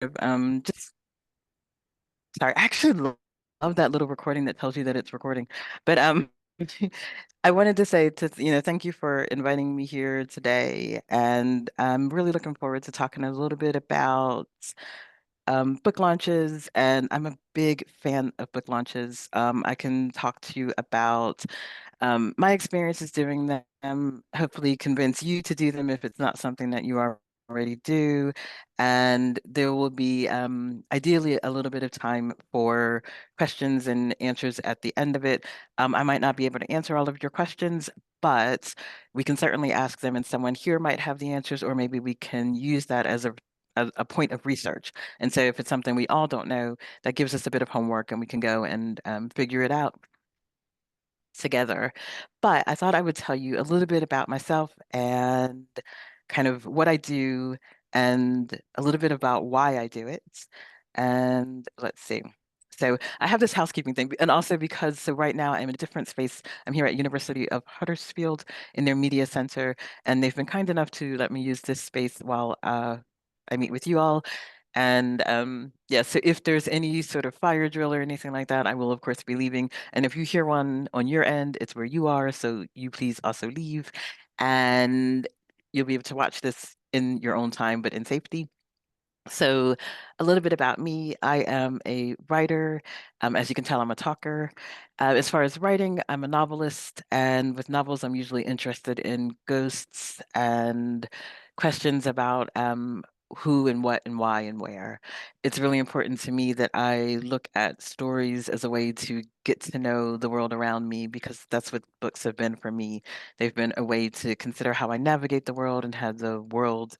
Just sorry, I actually love that little recording that tells you that it's recording. But I wanted to say thank you for inviting me here today, and I'm really looking forward to talking a little bit about book launches, and I'm a big fan of book launches. I can talk to you about my experiences doing them, hopefully convince you to do them if it's not something that you already do. And there will be ideally a little bit of time for questions and answers at the end of it. I might not be able to answer all of your questions, but we can certainly ask them, and someone here might have the answers, or maybe we can use that as a point of research. And so if it's something we all don't know, that gives us a bit of homework and we can go and figure it out together. But I thought I would tell you a little bit about myself and kind of what I do and a little bit about why I do it. And let's see. So I have this housekeeping thing, and also because so right now I'm in a different space. I'm here at University of Huddersfield in their media center, and they've been kind enough to let me use this space while I meet with you all. And yeah, so if there's any sort of fire drill or anything like that, I will of course be leaving. And if you hear one on your end, it's where you are, so you please also leave. And you'll be able to watch this in your own time, but in safety. So, a little bit about me. I am a writer. As you can tell, I'm a talker. As far as writing, I'm a novelist. And with novels, I'm usually interested in ghosts and questions about who and what and why and where. It's really important to me that I look at stories as a way to get to know the world around me because that's what books have been for me. They've been a way to consider how I navigate the world and how the world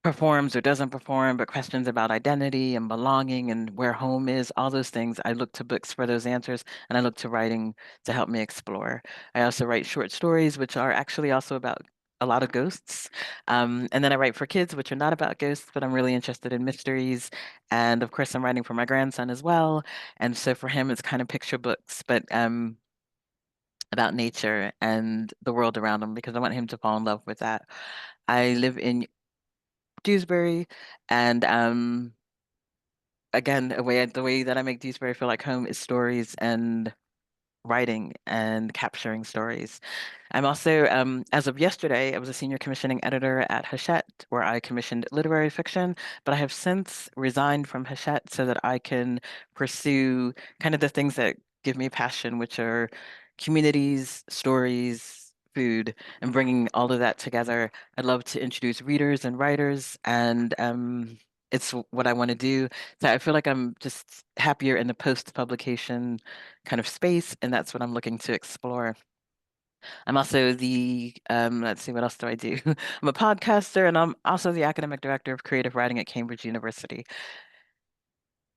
performs or doesn't perform, but questions about identity and belonging and where home is, all those things. I look to books for those answers, and I look to writing to help me explore. I also write short stories, which are actually also about a lot of ghosts. And then I write for kids, which are not about ghosts, but I'm really interested in mysteries. And of course, I'm writing for my grandson as well. And so for him, it's kind of picture books, but about nature and the world around him because I want him to fall in love with that. I live in Dewsbury, and again, the way that I make Dewsbury feel like home is stories and writing and capturing stories. I'm also, as of yesterday, I was a senior commissioning editor at Hachette, where I commissioned literary fiction, but I have since resigned from Hachette so that I can pursue kind of the things that give me passion, which are communities, stories, food, and bringing all of that together. I'd love to introduce readers and writers, and it's what I want to do. So I feel like I'm just happier in the post-publication kind of space, and that's what I'm looking to explore. I'm also let's see, what else do I do? I'm a podcaster, and I'm also the academic director of creative writing at Cambridge University.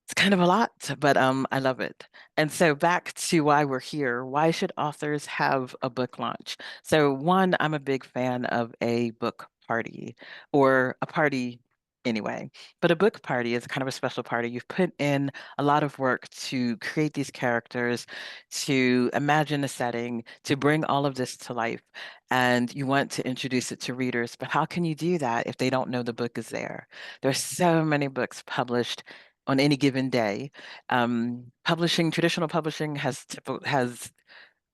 It's kind of a lot, but I love it. And so back to why we're here. Why should authors have a book launch? So one, I'm a big fan of a book party or a party anyway. But a book party is kind of a special party. You've put in a lot of work to create these characters, to imagine a setting, to bring all of this to life, and you want to introduce it to readers. But how can you do that if they don't know the book is there? There's so many books published on any given day. Traditional publishing has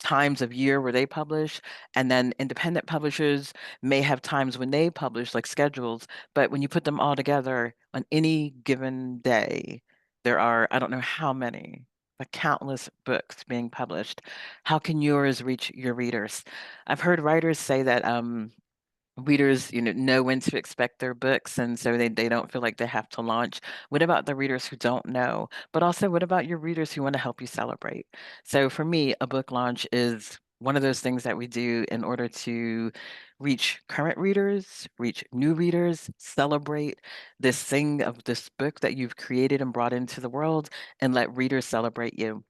times of year where they publish, and then independent publishers may have times when they publish, like schedules. But when you put them all together on any given day, there are, I don't know how many, like countless books being published. How can yours reach your readers? I've heard writers say that readers, know when to expect their books, and so they don't feel like they have to launch. What about the readers who don't know? But also, what about your readers who want to help you celebrate? So for me, a book launch is one of those things that we do in order to reach current readers, reach new readers, celebrate this thing of this book that you've created and brought into the world, and let readers celebrate you.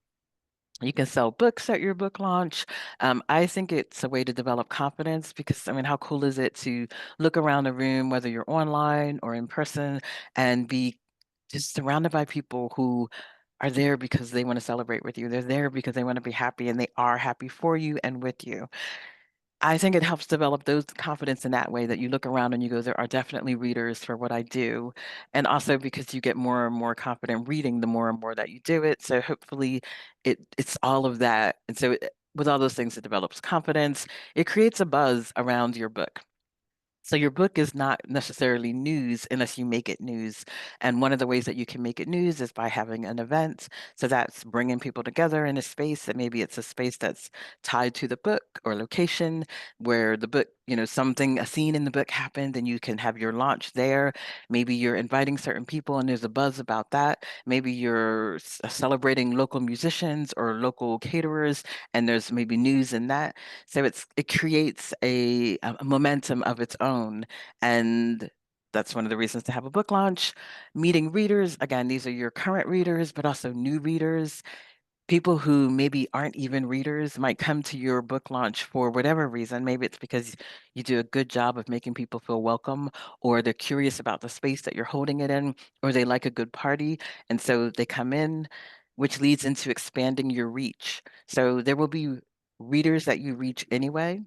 You can sell books at your book launch. I think it's a way to develop confidence because, I mean, how cool is it to look around the room, whether you're online or in person, and be just surrounded by people who are there because they want to celebrate with you. They're there because they want to be happy and they are happy for you and with you. I think it helps develop those confidence in that way that you look around and you go, there are definitely readers for what I do. And also because you get more and more confident reading the more and more that you do it. So hopefully it's all of that. And so with all those things, it develops confidence. It creates a buzz around your book. So your book is not necessarily news unless you make it news. And one of the ways that you can make it news is by having an event. So that's bringing people together in a space that maybe it's a space that's tied to the book or location where the book, something, a scene in the book happened and you can have your launch there. Maybe you're inviting certain people and there's a buzz about that. Maybe you're celebrating local musicians or local caterers and there's maybe news in that. So it creates a momentum of its own. And that's one of the reasons to have a book launch. Meeting readers, again, these are your current readers, but also new readers. People who maybe aren't even readers might come to your book launch for whatever reason. Maybe it's because you do a good job of making people feel welcome, or they're curious about the space that you're holding it in, or they like a good party. And so they come in, which leads into expanding your reach. So there will be readers that you reach anyway.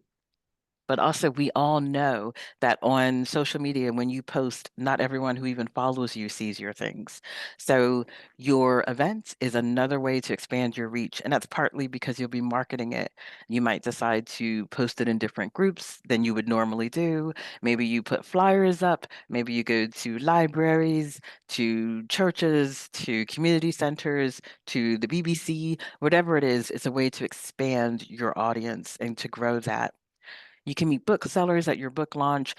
But also, we all know that on social media, when you post, not everyone who even follows you sees your things. So, your event is another way to expand your reach. And that's partly because you'll be marketing it. You might decide to post it in different groups than you would normally do. Maybe you put flyers up. Maybe you go to libraries, to churches, to community centers, to the BBC, whatever it is, it's a way to expand your audience and to grow that. You can meet booksellers at your book launch.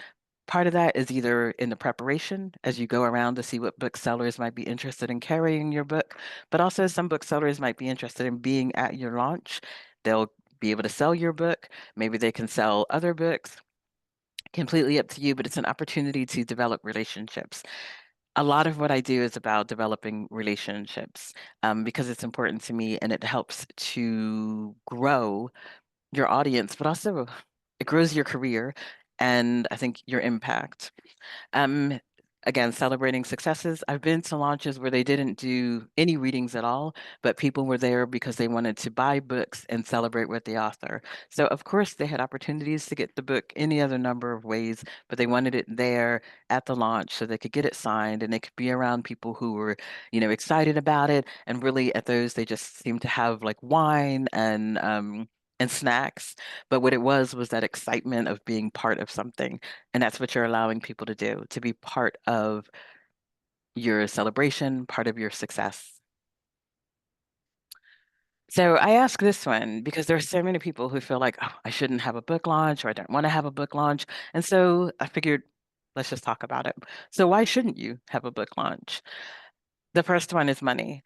Part of that is either in the preparation as you go around to see what booksellers might be interested in carrying your book, but also some booksellers might be interested in being at your launch. They'll be able to sell your book. Maybe they can sell other books. Completely up to you, but it's an opportunity to develop relationships. A lot of what I do is about developing relationships because it's important to me and it helps to grow your audience, but also it grows your career and I think your impact. Um, Again, celebrating successes. I've been to launches where they didn't do any readings at all, but people were there because they wanted to buy books and celebrate with the author. So, of course, they had opportunities to get the book any other number of ways, but they wanted it there at the launch so they could get it signed and they could be around people who were, excited about it. And really, at those, they just seemed to have like wine and snacks. But what it was that excitement of being part of something. And that's what you're allowing people to do, to be part of your celebration, part of your success. So I ask this one because there are so many people who feel like, oh, I shouldn't have a book launch or I don't want to have a book launch. And so I figured, let's just talk about it. So why shouldn't you have a book launch? The first one is money.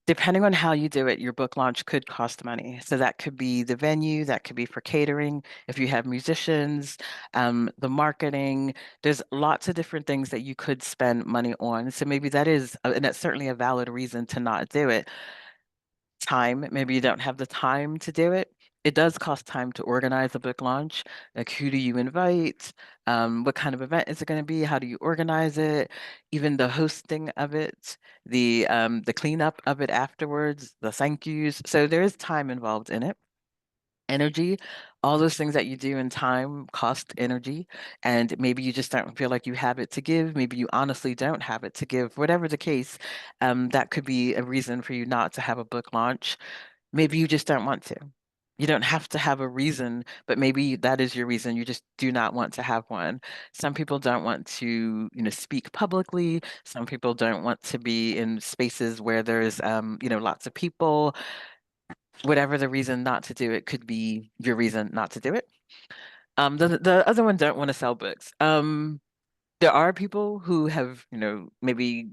Depending on how you do it, your book launch could cost money. So that could be the venue, that could be for catering, if you have musicians, the marketing. There's lots of different things that you could spend money on. So maybe that is, and that's certainly a valid reason to not do it. Time, maybe you don't have the time to do it. It does cost time to organize a book launch. Like, who do you invite? What kind of event is it going to be? How do you organize it? Even the hosting of it, the cleanup of it afterwards, the thank yous. So there is time involved in it. Energy, all those things that you do in time cost energy, and maybe you just don't feel like you have it to give. Maybe you honestly don't have it to give. Whatever the case, that could be a reason for you not to have a book launch. Maybe you just don't want to. You don't have to have a reason, but maybe that is your reason. You just do not want to have one. Some people don't want to, speak publicly. Some people don't want to be in spaces where there's, lots of people. Whatever the reason not to do it could be your reason not to do it. The other one don't want to sell books. There are people who have, maybe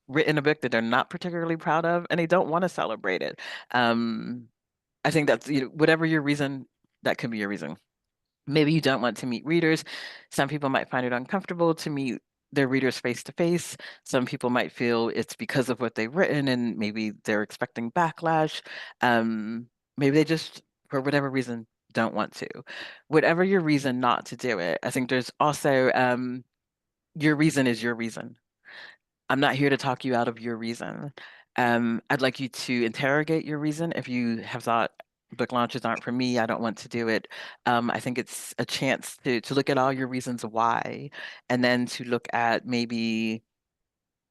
written a book that they're not particularly proud of and they don't want to celebrate it. Um, I think that's, whatever your reason, that could be your reason. Maybe you don't want to meet readers. Some people might find it uncomfortable to meet their readers face to face. Some people might feel it's because of what they've written and maybe they're expecting backlash. Maybe they just, for whatever reason, don't want to. Whatever your reason not to do it, I think there's also your reason is your reason. I'm not here to talk you out of your reason. I'd like you to interrogate your reason if you have thought, book launches aren't for me. I don't want to do it. I think it's a chance to look at all your reasons why, and then to look at maybe,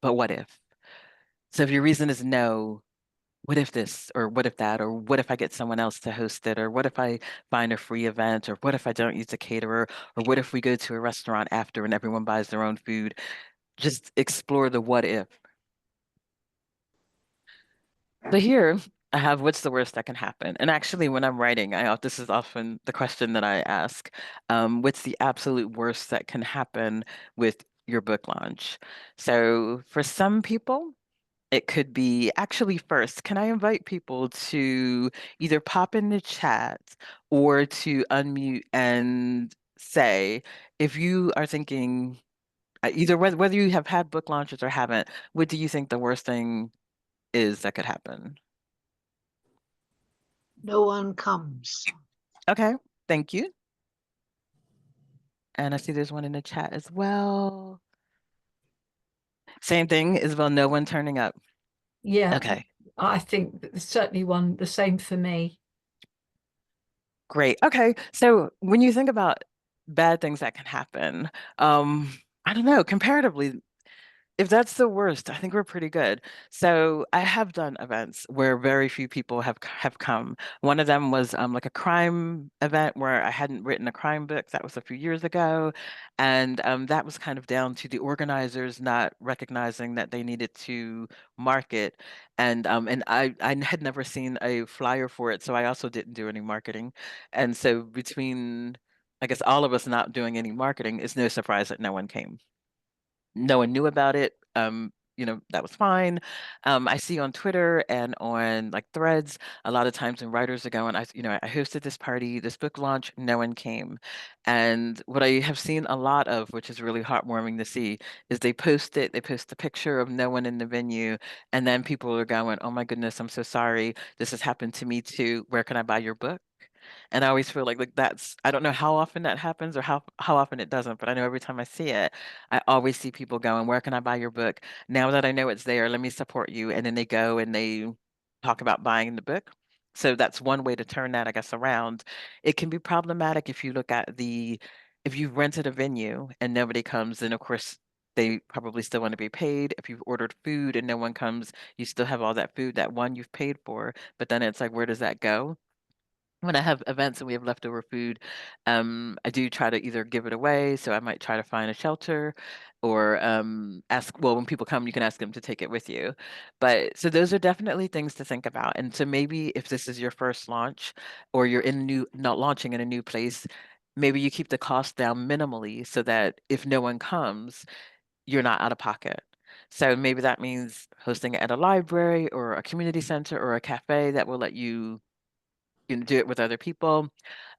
but what if? So if your reason is no, what if this, or what if that, or what if I get someone else to host it, or what if I find a free event, or what if I don't use a caterer, or what if we go to a restaurant after and everyone buys their own food? Just explore the what if. So here I have what's the worst that can happen? And actually, when I'm writing, this is often the question that I ask. What's the absolute worst that can happen with your book launch? So for some people, it could be actually first, can I invite people to either pop in the chat or to unmute and say, if you are thinking either whether you have had book launches or haven't, what do you think the worst thing is that could happen? No one comes. Okay, thank you. And I see there's one in the chat as well. Same thing, Isabel, no one turning up. Yeah, Okay, I think that there's certainly one the same for me. great. Okay, so when you think about bad things that can happen, um, I don't know, comparatively, if that's the worst, I think we're pretty good. So I have done events where very few people have come. One of them was like a crime event where I hadn't written a crime book. That was a few years ago, and that was kind of down to the organizers not recognizing that they needed to market. And I had never seen a flyer for it, so I also didn't do any marketing. And so between, I guess, all of us not doing any marketing, it's no surprise that no one came. No one knew about it. That was fine. I see on Twitter and on like threads, a lot of times when writers are going, I hosted this party, this book launch, no one came. And what I have seen a lot of, which is really heartwarming to see, is they post a picture of no one in the venue, and then people are going, oh my goodness, I'm so sorry. This has happened to me too. Where can I buy your book? And I always feel like that's, I don't know how often that happens or how often it doesn't, but I know every time I see it, I always see people going, where can I buy your book? Now that I know it's there, let me support you. And then they go and they talk about buying the book. So that's one way to turn that, I guess, around. It can be problematic if you look at if you've rented a venue and nobody comes, then of course they probably still want to be paid. If you've ordered food and no one comes, you still have all that food, that one you've paid for, but then it's like, where does that go? When I have events and we have leftover food, I do try to either give it away. So I might try to find a shelter or ask, well, when people come, you can ask them to take it with you. But so those are definitely things to think about. And so maybe if this is your first launch or you're not launching in a new place, maybe you keep the cost down minimally so that if no one comes, you're not out of pocket. So maybe that means hosting it at a library or a community center or a cafe that will let you do it with other people.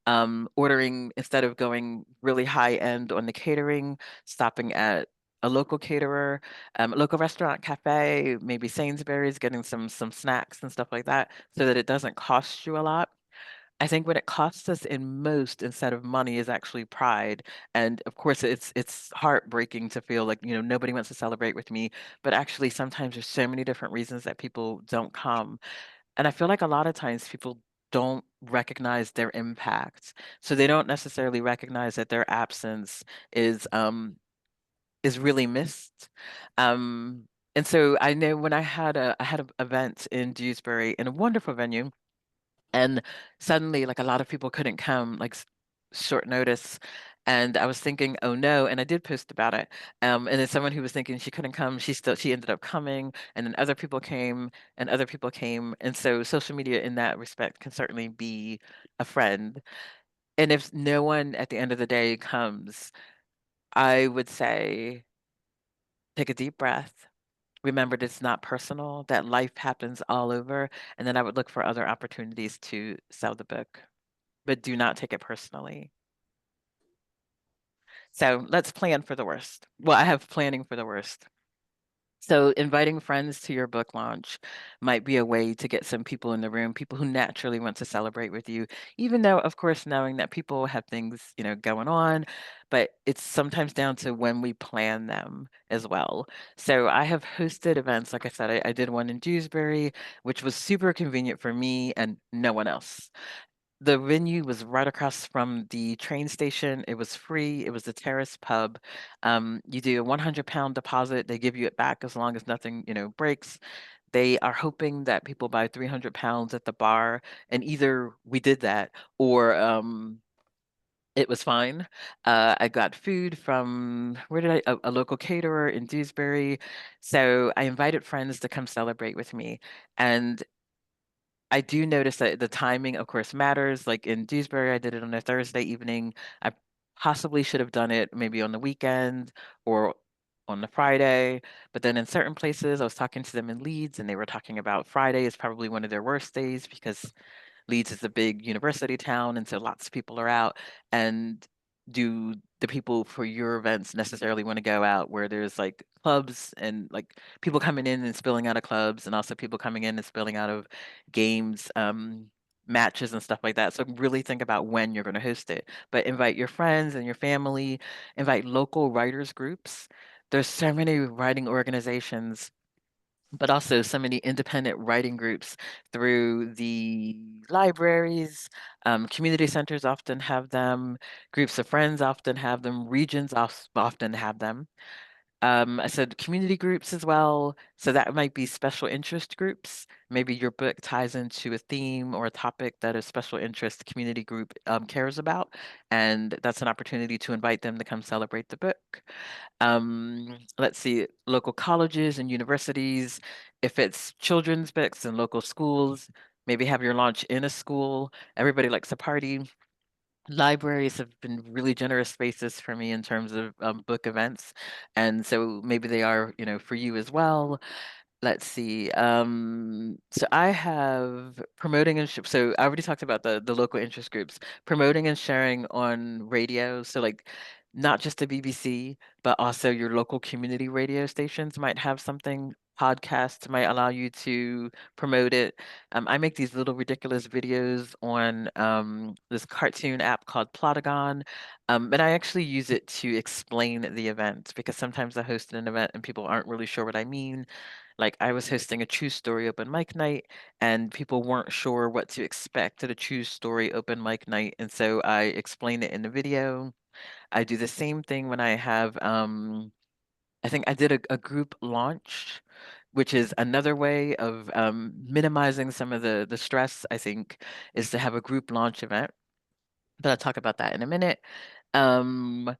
Ordering instead of going really high end on the catering, stopping at a local caterer, a local restaurant, cafe, maybe Sainsbury's, getting some snacks and stuff like that, so that it doesn't cost you a lot. I think what it costs us in most instead of money is actually pride. And of course it's heartbreaking to feel like, nobody wants to celebrate with me. But actually sometimes there's so many different reasons that people don't come. And I feel like a lot of times people don't recognize their impact. So they don't necessarily recognize that their absence is really missed. Um, and so I know when I had an event in Dewsbury in a wonderful venue, and suddenly like a lot of people couldn't come, like short notice. And I was thinking, oh no, and I did post about it. And then someone who was thinking she couldn't come, she ended up coming, and then other people came, and other people came. And so social media in that respect can certainly be a friend. And if no one at the end of the day comes, I would say take a deep breath. Remember that it's not personal, that life happens all over, and then I would look for other opportunities to sell the book, but do not take it personally. So let's plan for the worst. Well, I have planning for the worst. So inviting friends to your book launch might be a way to get some people in the room, people who naturally want to celebrate with you, even though, of course, knowing that people have things, going on, but it's sometimes down to when we plan them as well. So I have hosted events, like I said, I did one in Dewsbury, which was super convenient for me and no one else. The venue was right across from the train station. It was free. It was the Terrace Pub. You do a 100-pound deposit. They give you it back as long as nothing, breaks. They are hoping that people buy 300 pounds at the bar, and either we did that or it was fine. I got food from where did a local caterer in Dewsbury. So I invited friends to come celebrate with me, and I do notice that the timing, of course, matters. Like in Dewsbury, I did it on a Thursday evening. I possibly should have done it maybe on the weekend or on the Friday. But then in certain places, I was talking to them in Leeds and they were talking about Friday is probably one of their worst days because Leeds is a big university town, and so lots of people are out. And do the people for your events necessarily want to go out where there's like clubs and like people coming in and spilling out of clubs, and also people coming in and spilling out of games, matches and stuff like that. So really think about when you're going to host it. But invite your friends and your family, invite local writers groups. There's so many writing organizations but also so many independent writing groups through the libraries. Community centers often have them. Groups of friends often have them. Regions often have them. I said community groups as well. So that might be special interest groups. Maybe your book ties into a theme or a topic that a special interest community group cares about. And that's an opportunity to invite them to come celebrate the book. Let's see, local colleges and universities. If it's children's books and local schools, maybe have your launch in a school. Everybody likes a party. Libraries have been really generous spaces for me in terms of book events. And so maybe they are, for you as well. Let's see. So I have promoting and so I already talked about the local interest groups, promoting and sharing on radio. So like not just the BBC, but also your local community radio stations might have something. Podcasts might allow you to promote it. I make these little ridiculous videos on this cartoon app called Plotagon, and I actually use it to explain the event because sometimes I host an event and people aren't really sure what I mean. Like I was hosting a true story open mic night and people weren't sure what to expect at a true story open mic night. And so I explained it in the video. I do the same thing when I have I think I did a group launch, which is another way of minimizing some of the stress, I think, is to have a group launch event. But I'll talk about that in a minute. Um,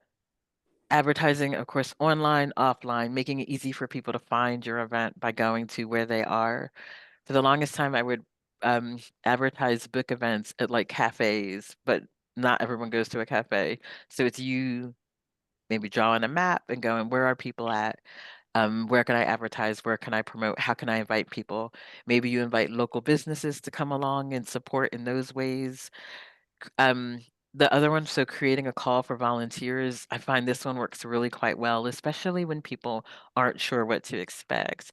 Advertising, of course, online, offline, making it easy for people to find your event by going to where they are. For the longest time, I would advertise book events at like cafes, but not everyone goes to a cafe. So it's you maybe drawing a map and going, where are people at? Where can I advertise? Where can I promote? How can I invite people? Maybe you invite local businesses to come along and support in those ways. Um, the other one, so creating a call for volunteers, I find this one works really quite well, especially when people aren't sure what to expect.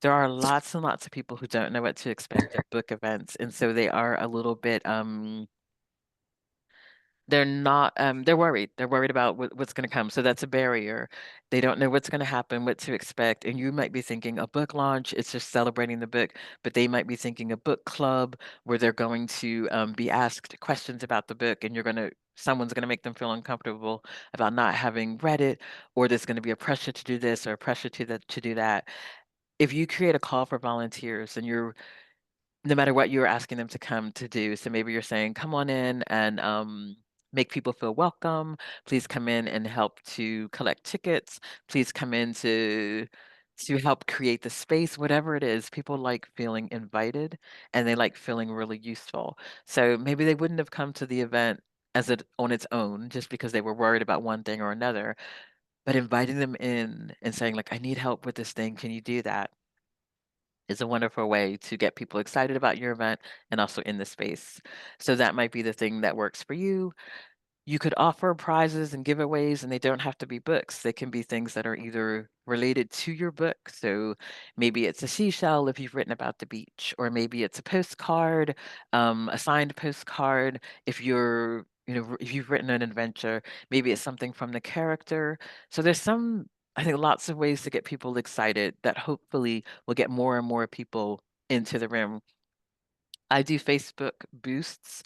There are lots and lots of people who don't know what to expect at book events, and so they are a little bit they're not they're worried. They're worried about what's going to come. So that's a barrier. They don't know what's going to happen, what to expect. And you might be thinking a book launch, it's just celebrating the book, but they might be thinking a book club where they're going to be asked questions about the book and someone's going to make them feel uncomfortable about not having read it, or there's going to be a pressure to do this or a pressure to do that. If you create a call for volunteers and you're no matter what you're asking them to come to do. So maybe you're saying, come on in and make people feel welcome. Please come in and help to collect tickets. Please come in to help create the space, whatever it is. People like feeling invited and they like feeling really useful. So maybe they wouldn't have come to the event as it on its own just because they were worried about one thing or another, but inviting them in and saying like, I need help with this thing. Can you do that? Is a wonderful way to get people excited about your event and also in the space. So that might be the thing that works for you. you could offer prizes and giveaways, and they don't have to be books. They can be things that are either related to your book. So maybe it's a seashell if you've written about the beach, or maybe it's a postcard, a signed postcard if if you've written an adventure. Maybe it's something from the character. So there's I think, lots of ways to get people excited that hopefully will get more and more people into the room. I do Facebook boosts,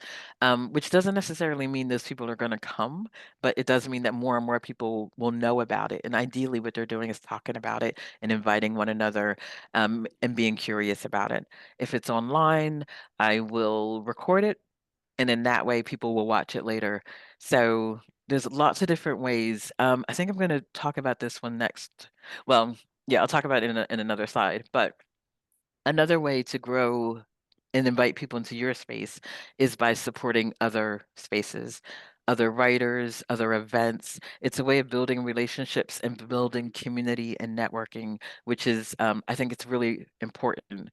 which doesn't necessarily mean those people are going to come, but it does mean that more and more people will know about it. And ideally, what they're doing is talking about it and inviting one another, and being curious about it. If it's online, I will record it, and in that way, people will watch it later. So there's lots of different ways. I think I'm going to talk about this one next. Well, yeah, I'll talk about it in another slide, but another way to grow and invite people into your space is by supporting other spaces, other writers, other events. It's a way of building relationships and building community and networking, which is, I think it's really important.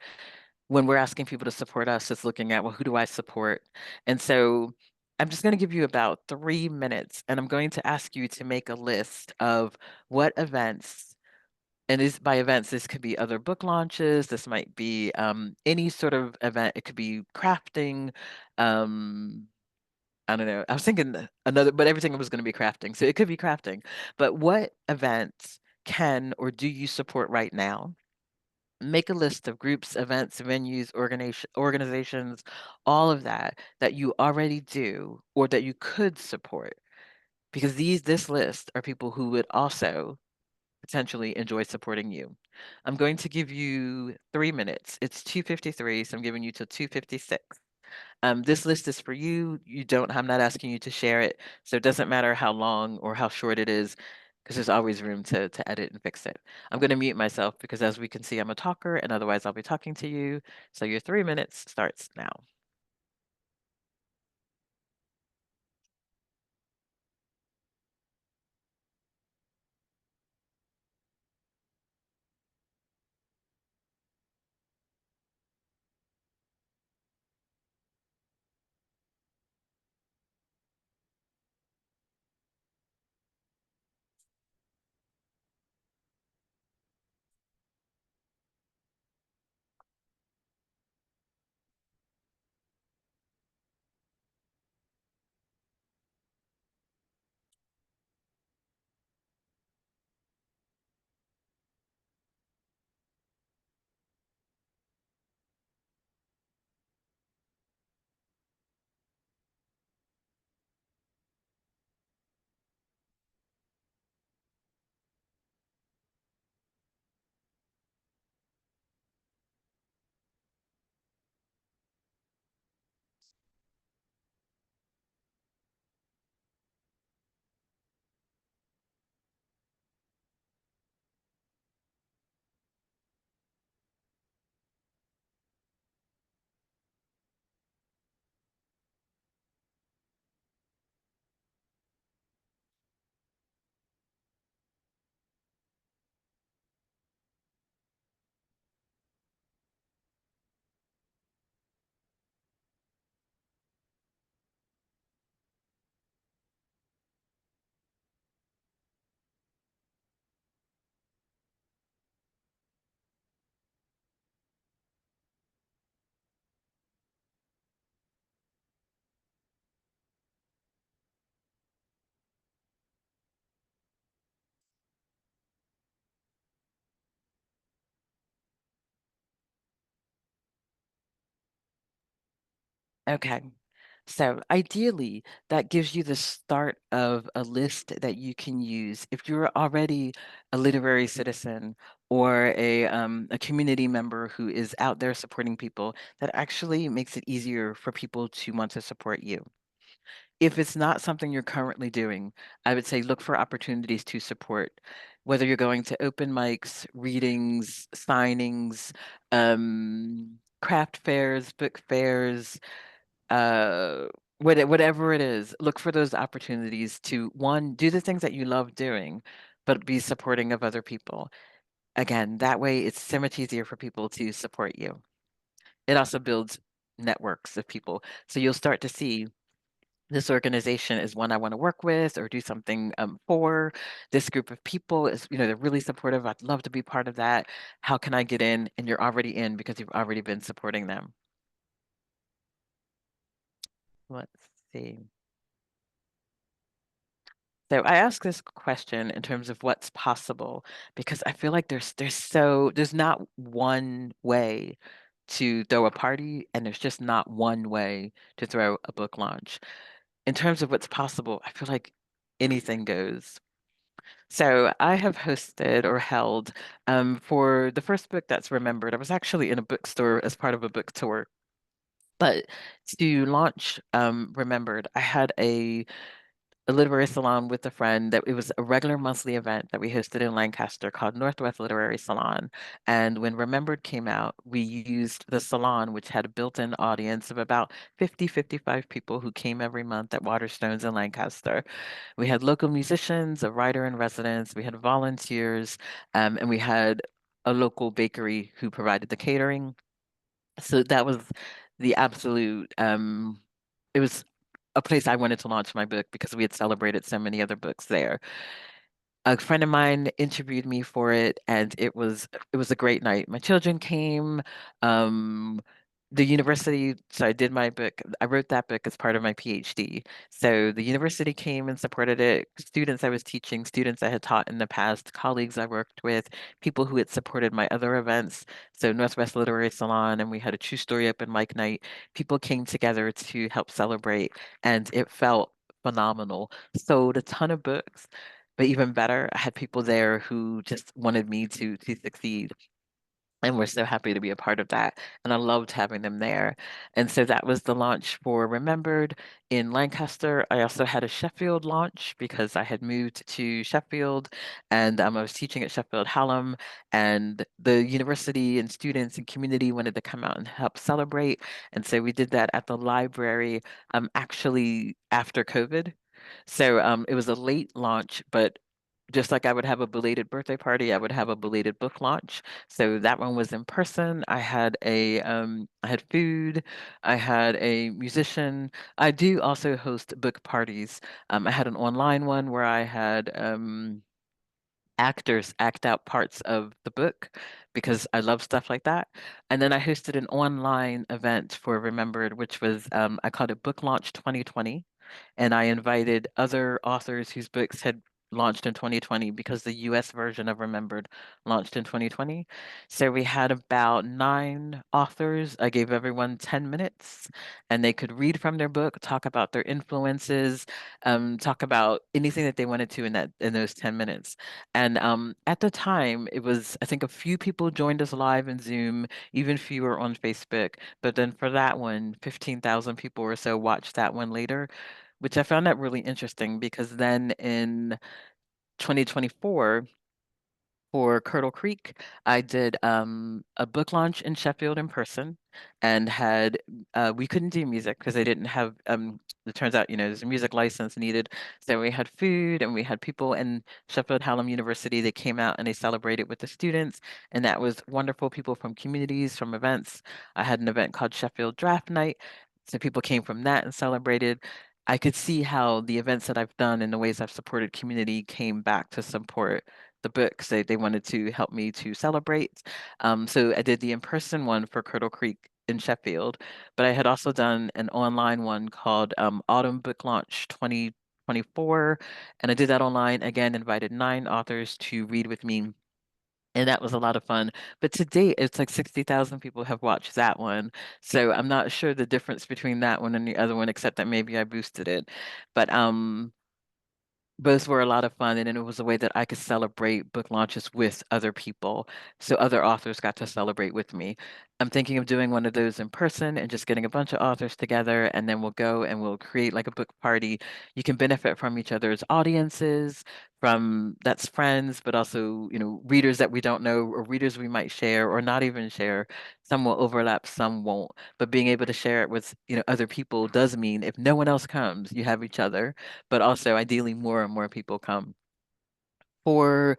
When we're asking people to support us, it's looking at, well, who do I support? And so I'm just going to give you about 3 minutes, and I'm going to ask you to make a list of what events, and this, by events, this could be other book launches. This might be any sort of event. It could be crafting. Um, I don't know. I was thinking another, but everything was going to be crafting. So it could be crafting. But what events can or do you support right now? Make a list of groups, events, venues, organizations, all of that that you already do or that you could support. Because this list are people who would also potentially enjoy supporting you. I'm going to give you 3 minutes. It's 2:53, so I'm giving you till 2:56. This list is for you. I'm not asking you to share it, so it doesn't matter how long or how short it is, because there's always room to edit and fix it. I'm going to mute myself because, as we can see, I'm a talker, and otherwise I'll be talking to you. So your 3 minutes starts now. Okay. So ideally, that gives you the start of a list that you can use. If you're already a literary citizen or a community member who is out there supporting people, that actually makes it easier for people to want to support you. If it's not something you're currently doing, I would say look for opportunities to support, whether you're going to open mics, readings, signings, craft fairs, book fairs, uh, whatever it is. Look for those opportunities to, one, do the things that you love doing, but be supporting of other people. Again, that way it's so much easier for people to support you. It also builds networks of people. So you'll start to see this organization is one I want to work with or do something for. This group of people is, they're really supportive. I'd love to be part of that. How can I get in? And you're already in because you've already been supporting them. Let's see. So I ask this question in terms of what's possible because I feel like there's not one way to throw a party and there's just not one way to throw a book launch. In terms of what's possible, I feel like anything goes. So I have hosted or held for the first book that's remembered. I was actually in a bookstore as part of a book tour. But to launch Remembered, I had a literary salon with a friend that it was a regular monthly event that we hosted in Lancaster called Northwest Literary Salon. And when Remembered came out, we used the salon, which had a built-in audience of about 50, 55 people who came every month at Waterstones in Lancaster. We had local musicians, a writer in residence, we had volunteers, and we had a local bakery who provided the catering. So that was the absolute, it was a place I wanted to launch my book because we had celebrated so many other books there. A friend of mine interviewed me for it, and it was a great night. My children came. Um, the university, so I did my book. I wrote that book as part of my PhD. So the university came and supported it. Students I was teaching, students I had taught in the past, colleagues I worked with, people who had supported my other events. So Northwest Literary Salon, and we had a true story open mic night. People came together to help celebrate, and it felt phenomenal. Sold a ton of books. But even better, I had people there who just wanted me to succeed. And we're so happy to be a part of that. And I loved having them there. And so that was the launch for Remembered in Lancaster. I also had a Sheffield launch because I had moved to Sheffield and I was teaching at Sheffield Hallam. And the university and students and community wanted to come out and help celebrate. And so we did that at the library actually after COVID. So it was a late launch, but just like I would have a belated birthday party, I would have a belated book launch. So that one was in person. I had food, I had a musician. I do also host book parties. I had an online one where I had actors act out parts of the book because I love stuff like that. And then I hosted an online event for Remembered, which was I called it Book Launch 2020, and I invited other authors whose books had launched in 2020 because the US version of Remembered launched in 2020. So we had about 9 authors. I gave everyone 10 minutes and they could read from their book, talk about their influences, talk about anything that they wanted to in those 10 minutes. And at the time, it was, I think a few people joined us live in Zoom, even fewer on Facebook. But then for that one, 15,000 people or so watched that one later, which I found that really interesting because then in 2024, for Turtle Creek, I did a book launch in Sheffield in person and had we couldn't do music because they didn't have it turns out, there's a music license needed. So we had food and we had people in Sheffield Hallam University. They came out and they celebrated with the students, and that was wonderful. People from communities, from events. I had an event called Sheffield Draft Night. So people came from that and celebrated. I could see how the events that I've done and the ways I've supported community came back to support the books. They wanted to help me to celebrate. So I did the in-person one for Turtle Creek in Sheffield, but I had also done an online one called Autumn Book Launch 2024. And I did that online, again, invited 9 authors to read with me. And that was a lot of fun. But to date, it's like 60,000 people have watched that one. So I'm not sure the difference between that one and the other one, except that maybe I boosted it. But both were a lot of fun, and then it was a way that I could celebrate book launches with other people. So other authors got to celebrate with me. I'm thinking of doing one of those in person and just getting a bunch of authors together, and then we'll go and we'll create like a book party. You can benefit from each other's audiences, from that's friends, but also, readers that we don't know or readers we might share or not even share. Some will overlap, some won't. But being able to share it with, other people does mean if no one else comes, you have each other, but also ideally more and more people come. For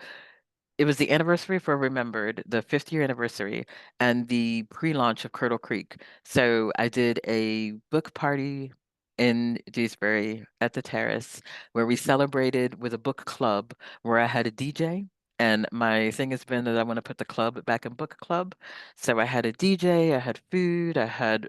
it was the anniversary for Remembered, the 5th year anniversary, and the pre-launch of Turtle Creek. So I did a book party in Dewsbury at the Terrace where we celebrated with a book club where I had a DJ. And my thing has been that I want to put the club back in book club. So I had a DJ, I had food, I had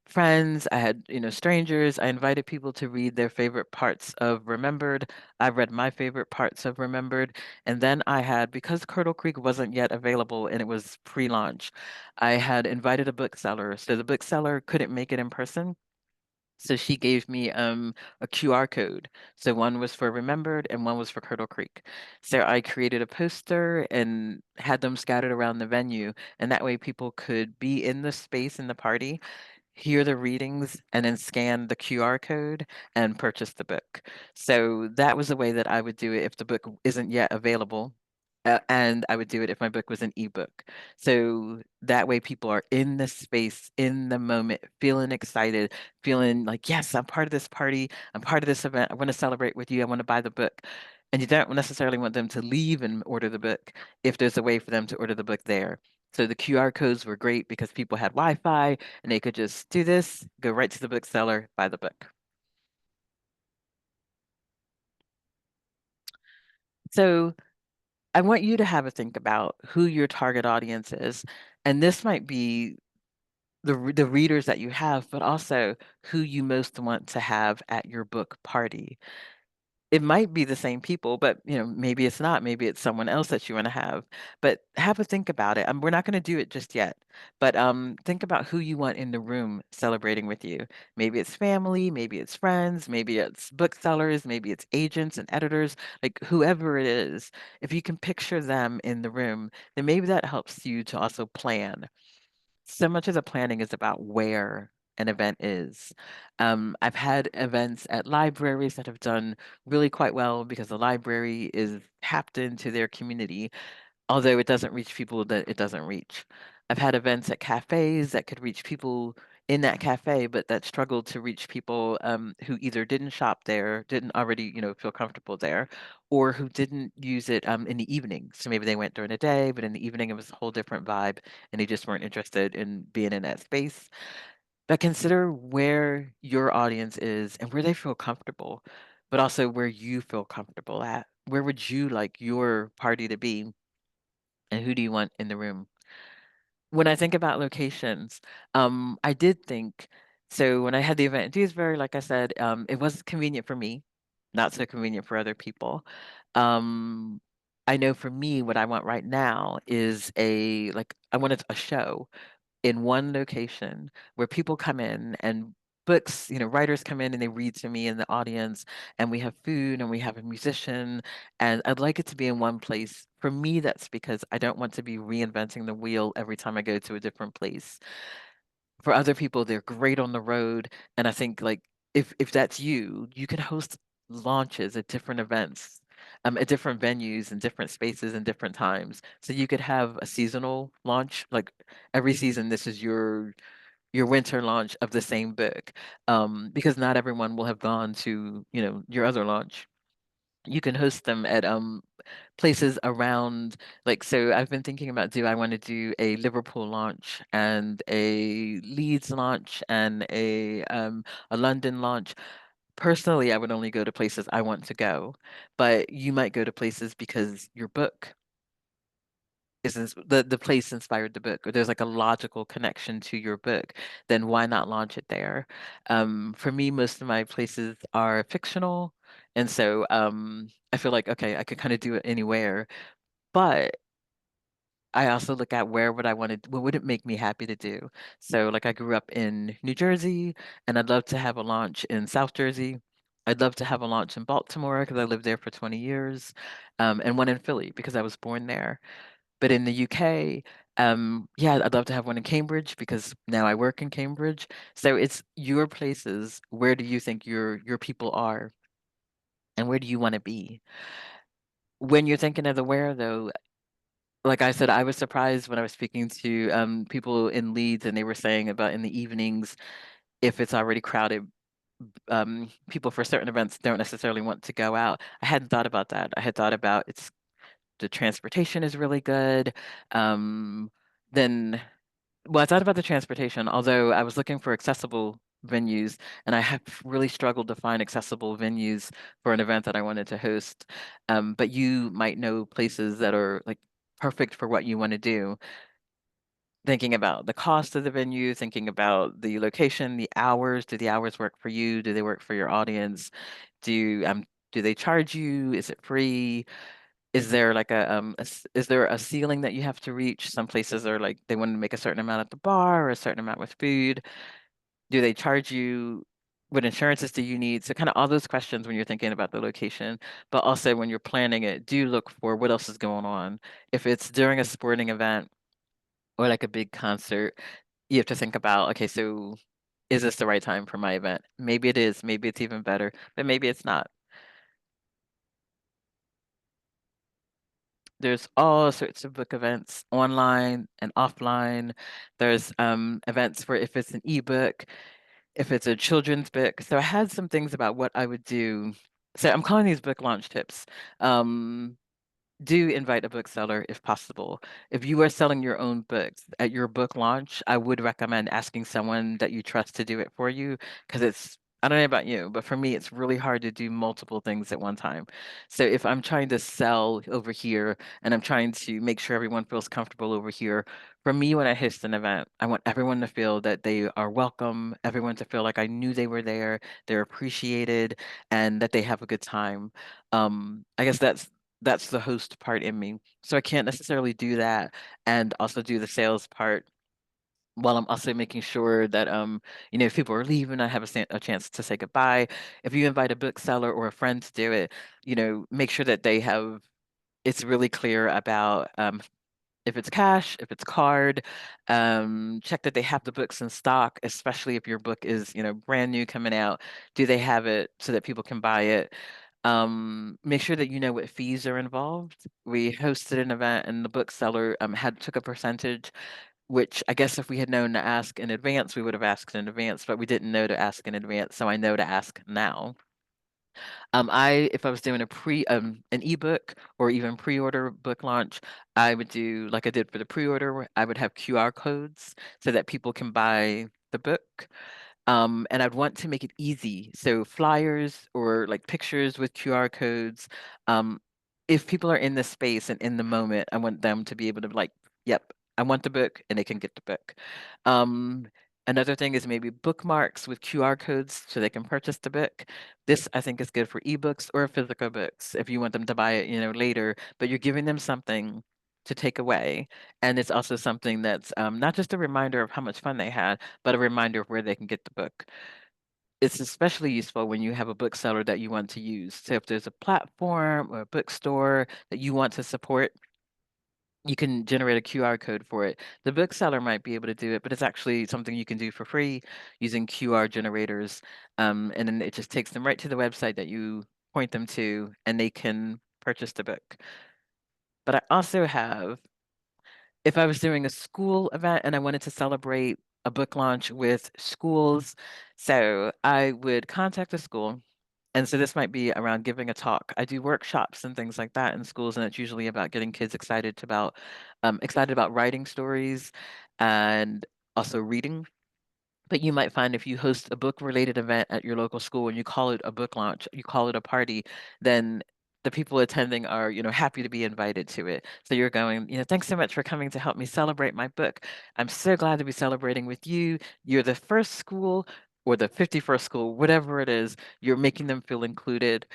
friends, I had, strangers. I invited people to read their favorite parts of Remembered. I read my favorite parts of Remembered. And then I had, because Turtle Creek wasn't yet available and it was pre-launch, I had invited a bookseller. So the bookseller couldn't make it in person. So she gave me a QR code. So one was for Remembered and one was for Turtle Creek. So I created a poster and had them scattered around the venue, and that way people could be in the space in the party, hear the readings, and then scan the QR code and purchase the book. So that was the way that I would do it if the book isn't yet available. And I would do it if my book was an ebook. So that way people are in the space, in the moment, feeling excited, feeling like, yes, I'm part of this party. I'm part of this event. I want to celebrate with you. I want to buy the book. And you don't necessarily want them to leave and order the book if there's a way for them to order the book there. So the QR codes were great because people had Wi-Fi and they could just do this, go right to the bookseller, buy the book. So I want you to have a think about who your target audience is. And this might be the readers that you have, but also who you most want to have at your book party. It might be the same people, but maybe it's not. Maybe it's someone else that you want to have. But have a think about it. We're not going to do it just yet, but think about who you want in the room celebrating with you. Maybe it's family, maybe it's friends, maybe it's booksellers, maybe it's agents and editors, like whoever it is. If you can picture them in the room, then maybe that helps you to also plan. So much of the planning is about where an event is. I've had events at libraries that have done really quite well because the library is tapped into their community, although it doesn't reach people that it doesn't reach. I've had events at cafes that could reach people in that cafe, but that struggled to reach people who either didn't shop there, didn't already, feel comfortable there, or who didn't use it in the evening. So maybe they went during the day, but in the evening it was a whole different vibe, and they just weren't interested in being in that space. But consider where your audience is and where they feel comfortable, but also where you feel comfortable at. Where would you like your party to be? And who do you want in the room? When I think about locations, I did think, so when I had the event in Dewsbury, like I said, it was convenient for me, not so convenient for other people. Um, I know for me, what I want right now is I wanted a show in one location where people come in and books, writers come in and they read to me in the audience, and we have food and we have a musician, and I'd like it to be in one place. For me, that's because I don't want to be reinventing the wheel every time I go to a different place. For other people, they're great on the road, and I think like if that's you, you can host launches at different events. At different venues and different spaces and different times. So you could have a seasonal launch, like every season, this is your winter launch of the same book, because not everyone will have gone to your other launch. You can host them at places around, like, so I've been thinking about, do I want to do a Liverpool launch and a Leeds launch and a London launch? Personally, I would only go to places I want to go, but you might go to places because your book the place inspired the book, or there's like a logical connection to your book, then why not launch it there? For me, most of my places are fictional, and so I feel like okay, I could kind of do it anywhere, but I also look at where would I want to, what would it make me happy to do? So like I grew up in New Jersey, and I'd love to have a launch in South Jersey. I'd love to have a launch in Baltimore because I lived there for 20 years, and one in Philly because I was born there. But in the UK, yeah, I'd love to have one in Cambridge because now I work in Cambridge. So it's your places. Where do you think your people are, and where do you want to be? When you're thinking of the where, though, like I said, I was surprised when I was speaking to people in Leeds, and they were saying about in the evenings, if it's already crowded, people for certain events don't necessarily want to go out. I hadn't thought about that. I had thought about it's the transportation is really good. Um, then Well, I thought about the transportation, although I was looking for accessible venues, and I have really struggled to find accessible venues for an event that I wanted to host. But you might know places that are like perfect for what you want to do. Thinking about the cost of the venue, thinking about the location, the hours. Do the hours work for you? Do they work for your audience? Do they charge you? Is it free? Is there like is there a ceiling that you have to reach? Some places are like they want to make a certain amount at the bar or a certain amount with food. Do they charge you? What insurances do you need? So kind of all those questions when you're thinking about the location, but also when you're planning it, do look for what else is going on. If it's during a sporting event or like a big concert, you have to think about, okay, so is this the right time for my event? Maybe it is, maybe it's even better, but maybe it's not. There's all sorts of book events online and offline. There's events for if it's an ebook, if it's a children's book. So I had some things about what I would do. So I'm calling these book launch tips. Um, do invite a bookseller if possible. If you are selling your own books at your book launch, I would recommend asking someone that you trust to do it for you because I don't know about you, but for me, it's really hard to do multiple things at one time. So if I'm trying to sell over here and I'm trying to make sure everyone feels comfortable over here, for me, when I host an event, I want everyone to feel that they are welcome, everyone to feel like I knew they were there, they're appreciated, and that they have a good time. I guess that's the host part in me. So I can't necessarily do that and also do the sales part while I'm also making sure that if people are leaving, I have a chance to say goodbye. If you invite a bookseller or a friend to do it, make sure that it's really clear about if it's cash, if it's card, check that they have the books in stock, especially if your book is, brand new coming out. Do they have it so that people can buy it? Make sure that you know what fees are involved. We hosted an event and the bookseller had took a percentage, which I guess if we had known to ask in advance, we would have asked in advance, but we didn't know to ask in advance, so I know to ask now. If I was doing an ebook or even pre-order book launch, I would do like I did for the pre-order, I would have QR codes so that people can buy the book. And I'd want to make it easy. So flyers or like pictures with QR codes. Um, if people are in the space and in the moment, I want them to be able to like, yep, I want the book and they can get the book. Um, Another thing is maybe bookmarks with QR codes so they can purchase the book. This I think is good for ebooks or physical books if you want them to buy it, later, but you're giving them something to take away. And it's also something that's not just a reminder of how much fun they had, but a reminder of where they can get the book. It's especially useful when you have a bookseller that you want to use. So if there's a platform or a bookstore that you want to support, you can generate a QR code for it. The bookseller might be able to do it, but it's actually something you can do for free using QR generators. And then it just takes them right to the website that you point them to, and they can purchase the book. But I also have if I was doing a school event and I wanted to celebrate a book launch with schools, so I would contact the school. And so this might be around giving a talk. I do workshops and things like that in schools, and it's usually about getting kids excited about writing stories and also reading. But you might find if you host a book related event at your local school and you call it a book launch, you call it a party, then the people attending are, happy to be invited to it. So you're going, thanks so much for coming to help me celebrate my book. I'm so glad to be celebrating with you. You're the first school or the 51st school, whatever it is, you're making them feel included.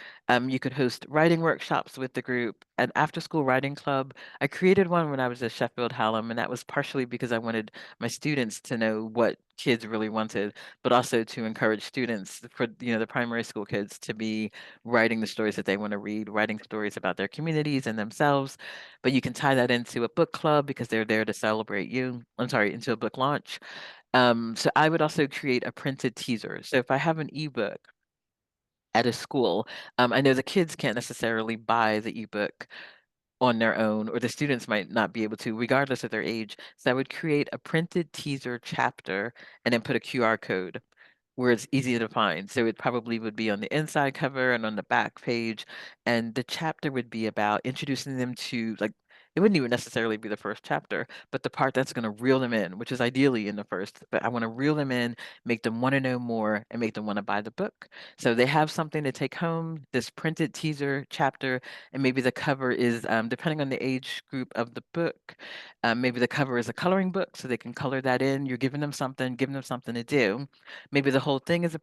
You could host writing workshops with the group, an after school writing club. I created one when I was at Sheffield Hallam, and that was partially because I wanted my students to know what kids really wanted, but also to encourage students for the primary school kids to be writing the stories that they want to read, writing stories about their communities and themselves. But you can tie that into a book club because they're there to celebrate you. I'm sorry, into a book launch. So I would also create a printed teaser. So if I have an ebook at a school, I know the kids can't necessarily buy the ebook on their own, or the students might not be able to, regardless of their age. So I would create a printed teaser chapter and then put a QR code where it's easy to find. So it probably would be on the inside cover and on the back page. And the chapter would be about introducing them to like it wouldn't even necessarily be the first chapter, but the part that's going to reel them in, which is ideally in the first. But I want to reel them in, make them want to know more, and make them want to buy the book. So they have something to take home, this printed teaser chapter, and maybe the cover is, depending on the age group of the book, maybe the cover is a coloring book, so they can color that in. You're giving them something to do. Maybe the whole thing is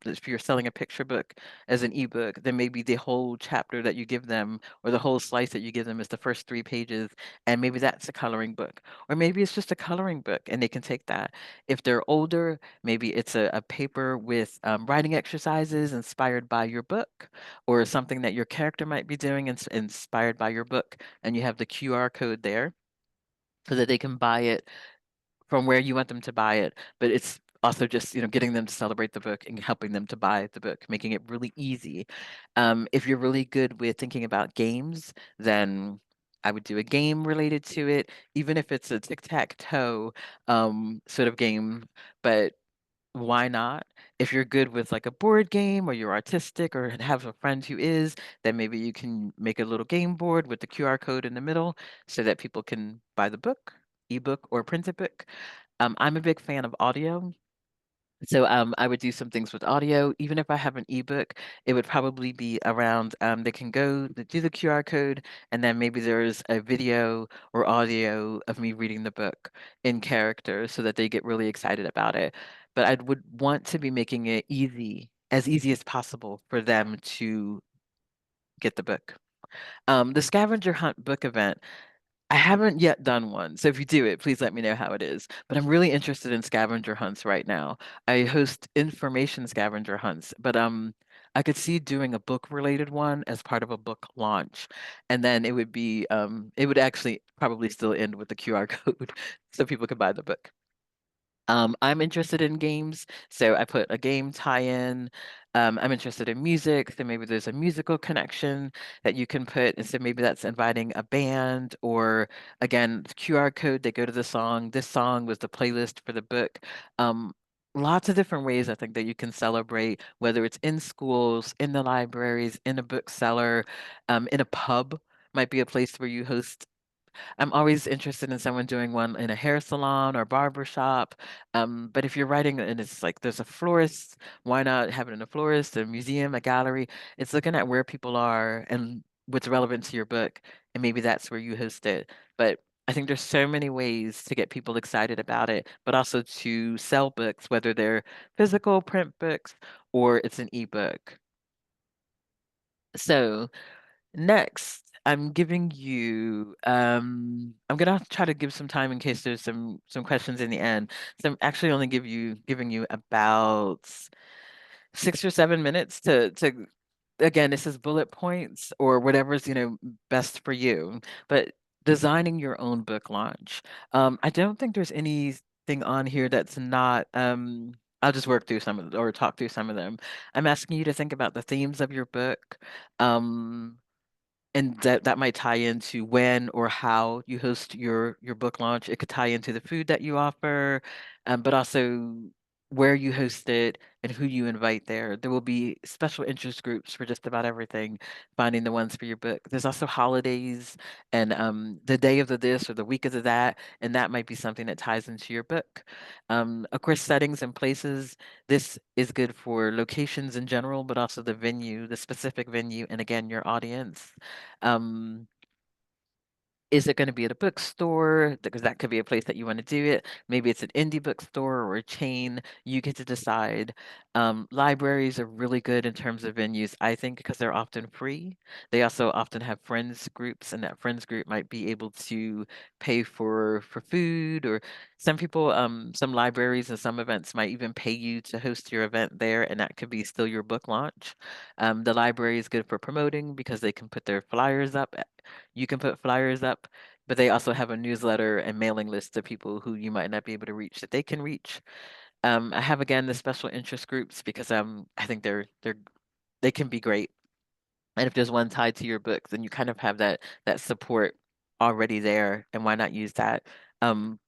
if you're selling a picture book as an ebook, then maybe the whole chapter that you give them or the whole slice that you give them is the first 3 pages, and maybe that's a coloring book. Or maybe it's just a coloring book and they can take that. If they're older, maybe it's a paper with writing exercises inspired by your book, or something that your character might be doing inspired by your book, and you have the QR code there so that they can buy it from where you want them to buy it, but it's also just, getting them to celebrate the book and helping them to buy the book, making it really easy. If you're really good with thinking about games, then I would do a game related to it, even if it's a tic-tac-toe sort of game, but why not? If you're good with like a board game or you're artistic or have a friend who is, then maybe you can make a little game board with the QR code in the middle so that people can buy the book, ebook or printed book. I'm a big fan of audio. So I would do some things with audio. Even if I have an ebook, it would probably be around they can do the QR code, and then maybe there's a video or audio of me reading the book in character so that they get really excited about it. But I would want to be making it as easy as possible for them to get the book. The scavenger hunt book event, I haven't yet done one, so if you do it, please let me know how it is. But I'm really interested in scavenger hunts right now. I host information scavenger hunts, but I could see doing a book related one as part of a book launch. And then it would actually probably still end with the QR code so people could buy the book. I'm interested in games, so I put a game tie-in. I'm interested in music, so maybe there's a musical connection that you can put, and so maybe that's inviting a band, or again, the QR code, they go to the song. This song was the playlist for the book. Um, Lots of different ways I think that you can celebrate, whether it's in schools, in the libraries, in a bookseller, in a pub might be a place where you host. I'm always interested in someone doing one in a hair salon or barber shop. But if you're writing and it's like there's a florist, why not have it in a florist, a museum, a gallery? It's looking at where people are and what's relevant to your book, and maybe that's where you host it. But I think there's so many ways to get people excited about it, but also to sell books, whether they're physical print books or it's an ebook. So next, I'm giving you, I'm gonna try to give some time in case there's some questions in the end. So I'm actually only giving you about 6 or 7 minutes to again, this is bullet points or whatever's, best for you. But designing your own book launch. I don't think there's anything on here that's not, I'll just work through some of or talk through some of them. I'm asking you to think about the themes of your book. Um, and that might tie into when or how you host your book launch. It could tie into the food that you offer, but also where you host it and who you invite there. There will be special interest groups for just about everything, finding the ones for your book. There's also holidays and the day of the this or the week of the that, and that might be something that ties into your book. Of course, settings and places. This is good for locations in general, but also the venue, the specific venue, and again, your audience. Um, is it going to be at a bookstore? Because that could be a place that you want to do it. Maybe it's an indie bookstore or a chain. You get to decide. Libraries are really good in terms of venues, I think, because they're often free. They also often have friends groups, and that friends group might be able to pay for food, or some people, some libraries and some events might even pay you to host your event there, and that could be still your book launch. The library is good for promoting because they can put their flyers up. You can put flyers up, but they also have a newsletter and mailing list of people who you might not be able to reach that they can reach. I have again the special interest groups because I think they can be great. And if there's one tied to your book, then you kind of have that support already there, and why not use that? Um,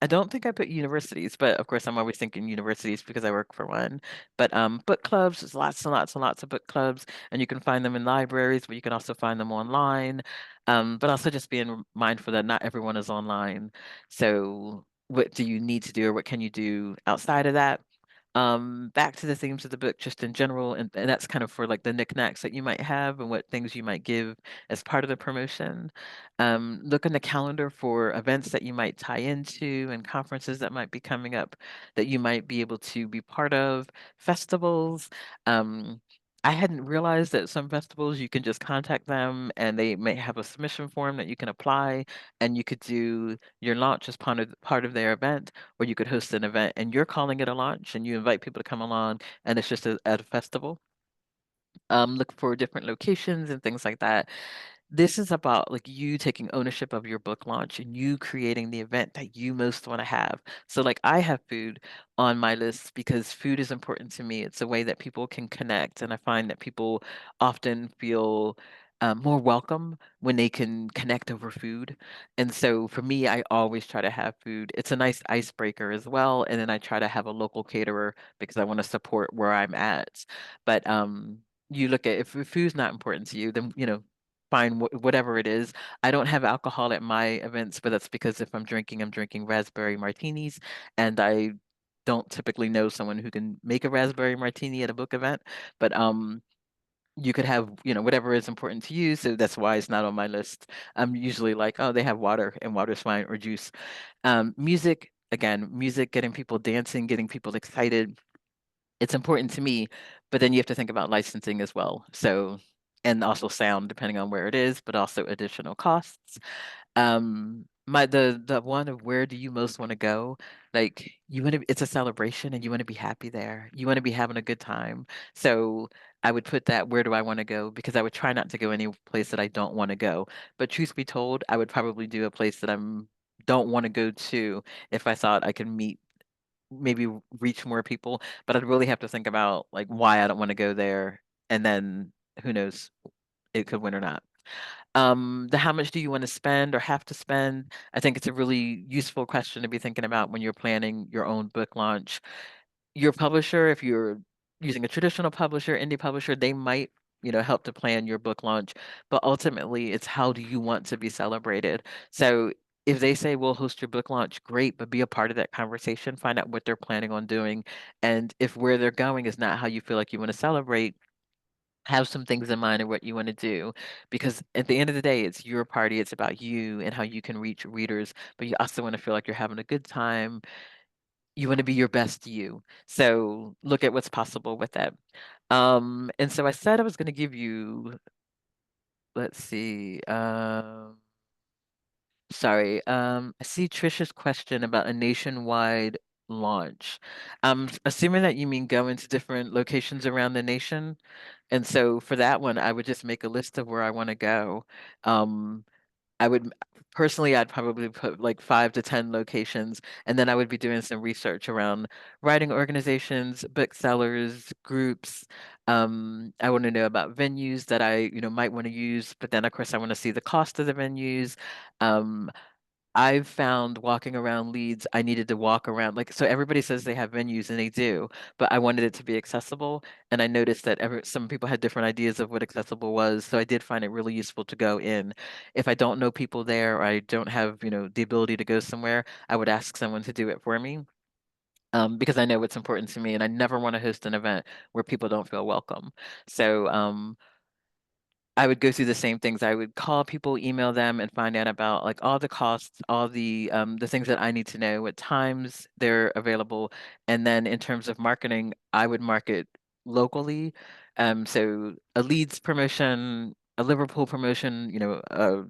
I don't think I put universities, but of course I'm always thinking universities because I work for one. But book clubs, there's lots and lots and lots of book clubs, and you can find them in libraries, but you can also find them online. But also just being mindful that not everyone is online. So what do you need to do or what can you do outside of that? Back to the themes of the book just in general, and that's kind of for like the knickknacks that you might have and what things you might give as part of the promotion. Look in the calendar for events that you might tie into and conferences that might be coming up that you might be able to be part of, festivals. Um, I hadn't realized that some festivals you can just contact them and they may have a submission form that you can apply and you could do your launch as part of their event, or you could host an event and you're calling it a launch and you invite people to come along and it's just at a festival. Look for different locations and things like that. This is about like you taking ownership of your book launch and you creating the event that you most want to have. So like I have food on my list because food is important to me. It's a way that people can connect, and I find that people often feel more welcome when they can connect over food. And so for me, I always try to have food. It's a nice icebreaker as well. And then I try to have a local caterer because I want to support where I'm at. But you look at if food's not important to you, then fine, whatever it is. I don't have alcohol at my events, but that's because if I'm drinking raspberry martinis, and I don't typically know someone who can make a raspberry martini at a book event. But you could have, whatever is important to you. So that's why it's not on my list. I'm usually like, oh, they have water and water's fine, or juice. Music, again, music, getting people dancing, getting people excited. It's important to me, but then you have to think about licensing as well. So, and also sound, depending on where it is, but also additional costs. The one of where do you most want to go? Like it's a celebration and you want to be happy there. You want to be having a good time. So I would put that where do I want to go, because I would try not to go any place that I don't want to go. But truth be told, I would probably do a place that I'm don't want to go to if I thought I could maybe reach more people, but I'd really have to think about like why I don't want to go there, and then who knows, it could win or not. The how much do you want to spend or have to spend? I think it's a really useful question to be thinking about when you're planning your own book launch. Your publisher, if you're using a traditional publisher, indie publisher, they might, help to plan your book launch, but ultimately it's how do you want to be celebrated? So if they say we'll host your book launch, great, but be a part of that conversation, find out what they're planning on doing. And if where they're going is not how you feel like you want to celebrate, have some things in mind of what you want to do, because at the end of the day it's your party, it's about you and how you can reach readers, but you also want to feel like you're having a good time. You want to be your best you. So look at what's possible with that. And so I said I was going to give you, let's see, sorry, I see Trisha's question about a nationwide launch. I'm assuming that you mean go into different locations around the nation. And so for that one, I would just make a list of where I want to go. Um, I would personally, I'd probably put like 5 to 10 locations, and then I would be doing some research around writing organizations, booksellers, groups. I want to know about venues that I, might want to use, but then of course I want to see the cost of the venues. Um, I've found walking around Leeds, I needed to walk around like so everybody says they have venues and they do, but I wanted it to be accessible. And I noticed that some people had different ideas of what accessible was. So I did find it really useful to go in. If I don't know people there or I don't have, the ability to go somewhere, I would ask someone to do it for me. Because I know what's important to me and I never want to host an event where people don't feel welcome. So I would go through the same things. I would call people, email them, and find out about like all the costs, all the things that I need to know, what times they're available, and then in terms of marketing, I would market locally. So a Leeds promotion, a Liverpool promotion, a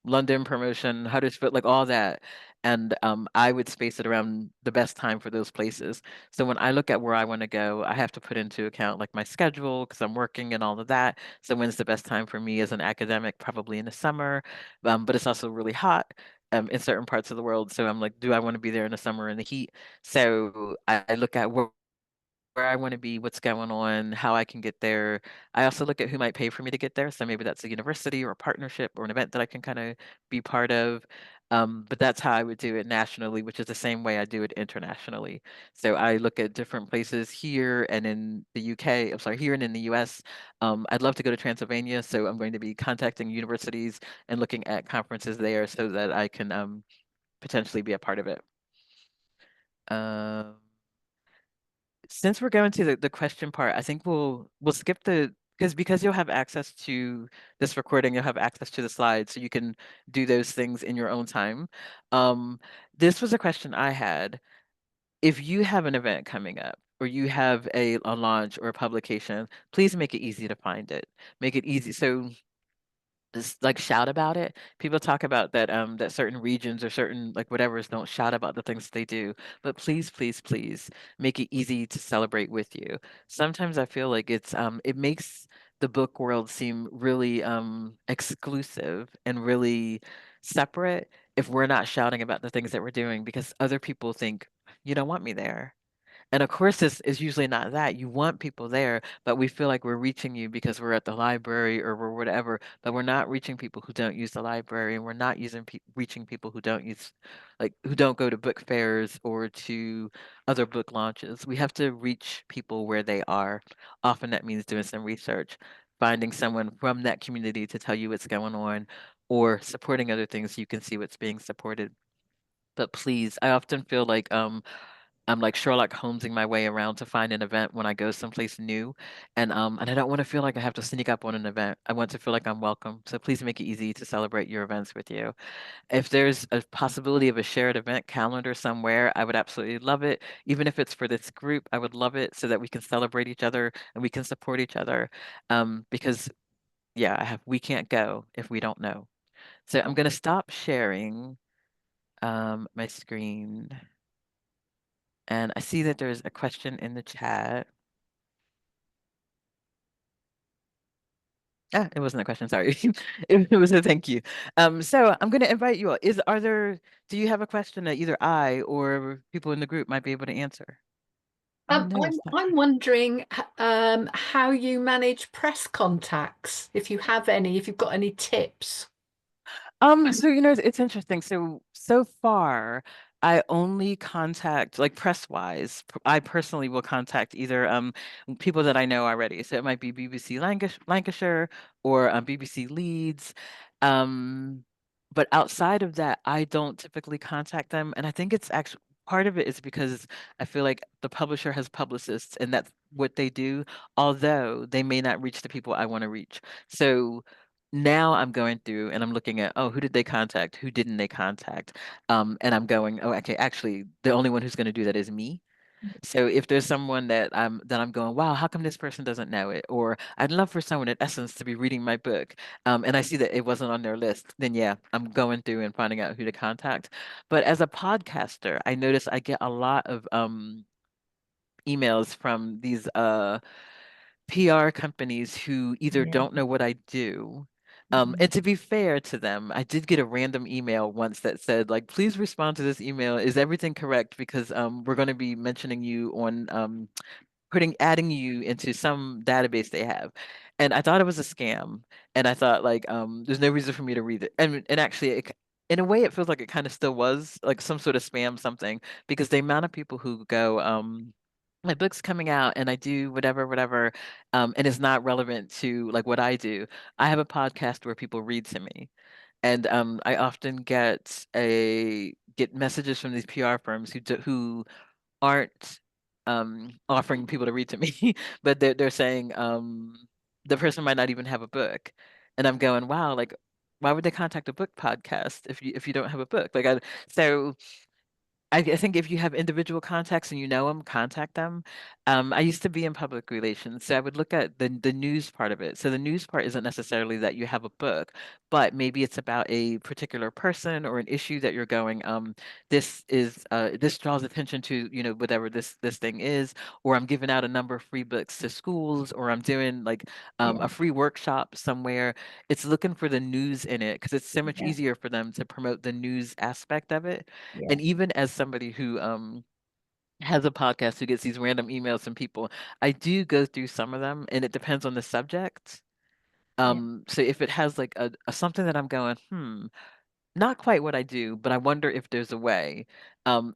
London promotion, Huddersfield, like all that. And I would space it around the best time for those places. So when I look at where I want to go, I have to put into account like my schedule because I'm working and all of that. So when's the best time for me as an academic? Probably in the summer, but it's also really hot in certain parts of the world. So I'm like, do I want to be there in the summer in the heat? So I look at where I want to be, what's going on, how I can get there. I also look at who might pay for me to get there. So maybe that's a university or a partnership or an event that I can kind of be part of. But that's how I would do it nationally, which is the same way I do it internationally. So I look at different places here and in the UK, I'm sorry, here and in the US. I'd love to go to Transylvania, so I'm going to be contacting universities and looking at conferences there so that I can potentially be a part of it. Um, since we're going to the question part, I think we'll skip the because you'll have access to this recording, you'll have access to the slides, so you can do those things in your own time. Um, this was a question I had. If you have an event coming up or you have a launch or a publication, please make it easy to find it. Make it easy. So just like shout about it. People talk about that that certain regions or certain like whatever's don't shout about the things they do. But please, please, please make it easy to celebrate with you. Sometimes I feel like it makes the book world seem really exclusive and really separate if we're not shouting about the things that we're doing because other people think you don't want me there. And of course, this is usually not that. You want people there, but we feel like we're reaching you because we're at the library or we're whatever, but we're not reaching people who don't use the library and we're not reaching people who don't use, like, who don't go to book fairs or to other book launches. We have to reach people where they are. Often that means doing some research, finding someone from that community to tell you what's going on, or supporting other things so you can see what's being supported. But please, I often feel like I'm like Sherlock Holmesing my way around to find an event when I go someplace new, and I don't want to feel like I have to sneak up on an event. I want to feel like I'm welcome. So please make it easy to celebrate your events with you. If there's a possibility of a shared event calendar somewhere, I would absolutely love it. Even if it's for this group, I would love it so that we can celebrate each other and we can support each other. Because yeah, we can't go if we don't know. So I'm gonna stop sharing my screen. And I see that there's a question in the chat. It wasn't a question, sorry. It was a thank you. So I'm gonna invite you all. Do you have a question that either I or people in the group might be able to answer? Oh no, stop. I'm wondering how you manage press contacts, if you have any, if you've got any tips. So it's interesting. So far, I only contact like press wise. I personally will contact either people that I know already. So it might be BBC Lancashire or BBC Leeds. Um, but outside of that, I don't typically contact them, and I think it's actually part of it is because I feel like the publisher has publicists, and that's what they do. Although they may not reach the people I want to reach. So now I'm going through and I'm looking at, oh, who did they contact? Who didn't they contact? And I'm going, oh, okay, actually, the only one who's going to do that is me. So if there's someone that I'm going, wow, how come this person doesn't know it? Or I'd love for someone at Essence to be reading my book, and I see that it wasn't on their list, then yeah, I'm going through and finding out who to contact. But as a podcaster, I notice I get a lot of emails from these PR companies who either Yeah. don't know what I do. And to be fair to them, I did get a random email once that said, like, please respond to this email. Is everything correct? Because we're going to be mentioning you on adding you into some database they have. And I thought it was a scam. And I thought like there's no reason for me to read it. And actually in a way it feels like it kind of still was like some sort of spam something because the amount of people who go my book's coming out and I do whatever, whatever, and it's not relevant to like what I do. I have a podcast where people read to me. And I often get messages from these PR firms who aren't offering people to read to me, but they're saying the person might not even have a book. And I'm going, wow, like why would they contact a book podcast if you don't have a book? So I think if you have individual contacts and you know them, contact them. I used to be in public relations, so I would look at the news part of it. So the news part isn't necessarily that you have a book, but maybe it's about a particular person or an issue that you're going, this draws attention to, whatever this thing is, or I'm giving out a number of free books to schools, or I'm doing like Yeah. a free workshop somewhere. It's looking for the news in it because it's so much Yeah. easier for them to promote the news aspect of it. Yeah. And even as somebody who has a podcast who gets these random emails from people, I do go through some of them and it depends on the subject. Yeah. So if it has like a something that I'm going, not quite what I do, but I wonder if there's a way. And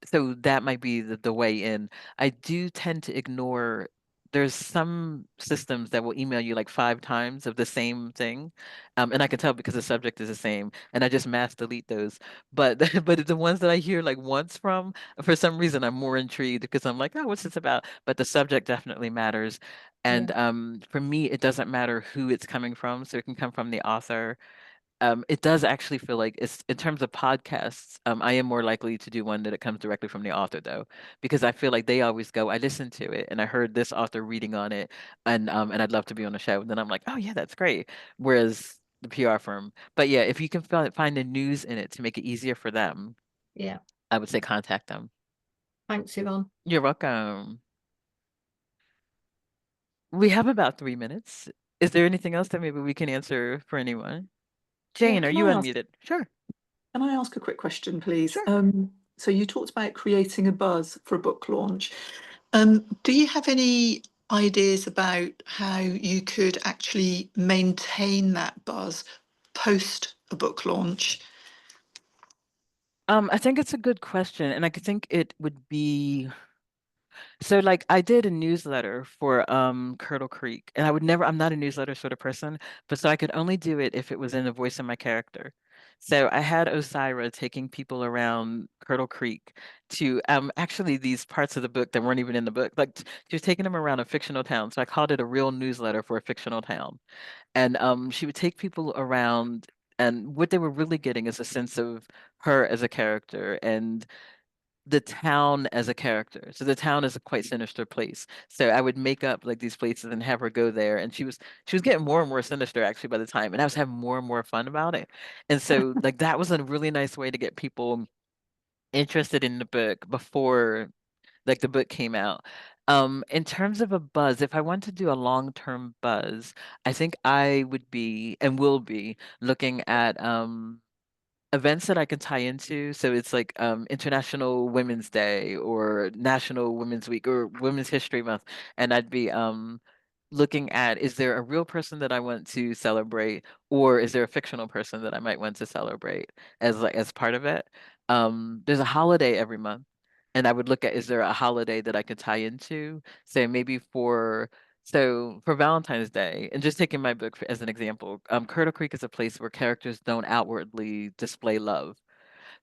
so that might be the way in. I do tend to ignore. There's some systems that will email you like 5 times of the same thing, and I can tell because the subject is the same, and I just mass delete those. But but the ones that I hear like once from, for some reason, I'm more intrigued because I'm like, oh, what's this about? But the subject definitely matters, Yeah. and for me, it doesn't matter who it's coming from, so it can come from the author. It does actually feel like it's in terms of podcasts, I am more likely to do one that it comes directly from the author though, because I feel like they always go, I listened to it and I heard this author reading on it and I'd love to be on the show. And then I'm like, oh yeah, that's great. Whereas the PR firm. But yeah, if you can find the news in it to make it easier for them, Yeah. I would say contact them. Thanks, Yvonne. You're welcome. We have about 3 minutes. Is there anything else that maybe we can answer for anyone? Yeah, Jane, are you unmuted? Sure, can I ask a quick question, please? sure. So you talked about creating a buzz for a book launch. Do you have any ideas about how you could actually maintain that buzz post a book launch? I think it's a good question, and I could think it would be so like I did a newsletter for Curdle Creek, and I'm not a newsletter sort of person, but so I could only do it if it was in the voice of my character. So I had Osira taking people around Curdle Creek to actually these parts of the book that weren't even in the book. Like she was taking them around a fictional town. So I called it a real newsletter for a fictional town. And she would take people around, and what they were really getting is a sense of her as a character and the town as a character. So the town is a quite sinister place. So I would make up like these places and have her go there, and she was getting more and more sinister actually by the time, and I was having more and more fun about it. And so like that was a really nice way to get people interested in the book before like the book came out. In terms of a buzz, if I want to do a long-term buzz, I think I would be and will be looking at events that I can tie into. So it's like International Women's Day or National Women's Week or Women's History Month. And I'd be looking at, is there a real person that I want to celebrate, or is there a fictional person that I might want to celebrate as like as part of it? There's a holiday every month. And I would look at, is there a holiday that I could tie into? Say maybe for Valentine's Day, and just taking my book as an example, Turtle Creek is a place where characters don't outwardly display love.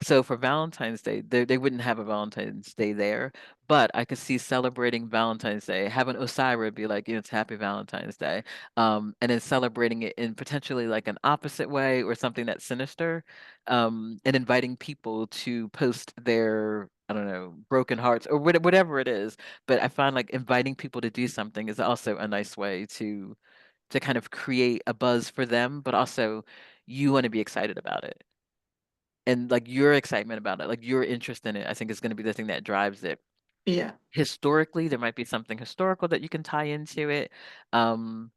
So for Valentine's Day, they wouldn't have a Valentine's Day there, but I could see celebrating Valentine's Day, having Osira be like, it's Happy Valentine's Day, and then celebrating it in potentially like an opposite way or something that's sinister, and inviting people to post their, I don't know, broken hearts or whatever it is. But I find like inviting people to do something is also a nice way to kind of create a buzz for them, but also you want to be excited about it and like your excitement about it, like your interest in it, I think is going to be the thing that drives it. Yeah, Historically, there might be something historical that you can tie into it. Um,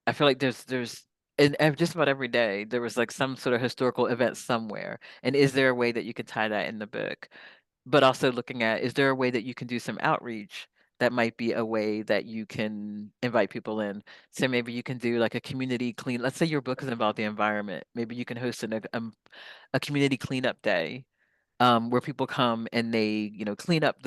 I feel like there's in just about every day there was like some sort of historical event somewhere. And is there a way that you could tie that in the book? But also looking at, is there a way that you can do some outreach that might be a way that you can invite people in? So maybe you can do like a community clean. Let's say your book is about the environment. Maybe you can host a community cleanup day, where people come and they, clean up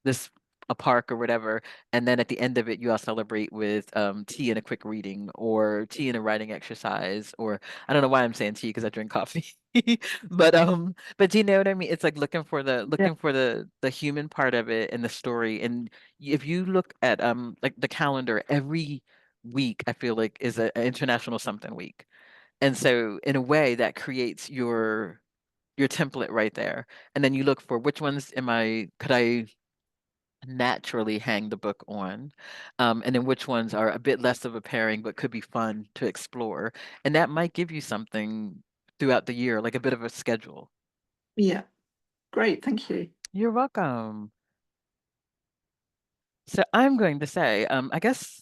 this a park or whatever, and then at the end of it, you all celebrate with tea and a quick reading, or tea and a writing exercise, or I don't know why I'm saying tea because I drink coffee, but do you know what I mean? It's like Yeah. looking for the human part of it and the story, and if you look at like the calendar, every week I feel like is an international something week. And so in a way that creates your template right there. And then you look for which ones could I naturally hang the book on? And then which ones are a bit less of a pairing but could be fun to explore. And that might give you something throughout the year, like a bit of a schedule. yeah, great, thank you. You're welcome. So I'm going to say, I guess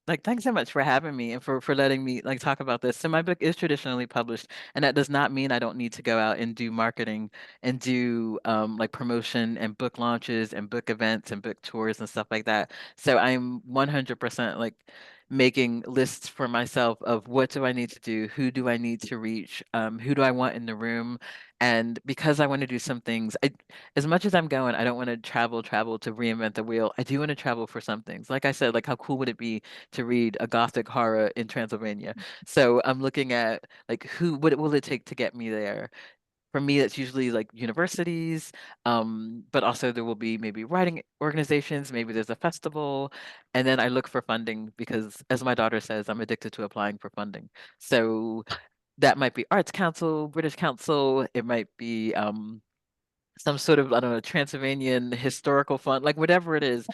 like, thanks so much for having me and for letting me like talk about this. So my book is traditionally published, and that does not mean I don't need to go out and do marketing and do like promotion and book launches and book events and book tours and stuff like that. So I'm 100% like making lists for myself of what do I need to do, who do I need to reach, who do I want in the room. And because I want to do some things, as much as I'm going, I don't want to travel to reinvent the wheel. I do want to travel for some things. Like I said, like how cool would it be to read a Gothic horror in Transylvania? So I'm looking at like what will it take to get me there? For me, it's usually like universities, but also there will be maybe writing organizations, maybe there's a festival, and then I look for funding because, as my daughter says, I'm addicted to applying for funding. So that might be Arts Council, British Council, it might be some sort of, I don't know, Transylvanian historical fund, like whatever it is.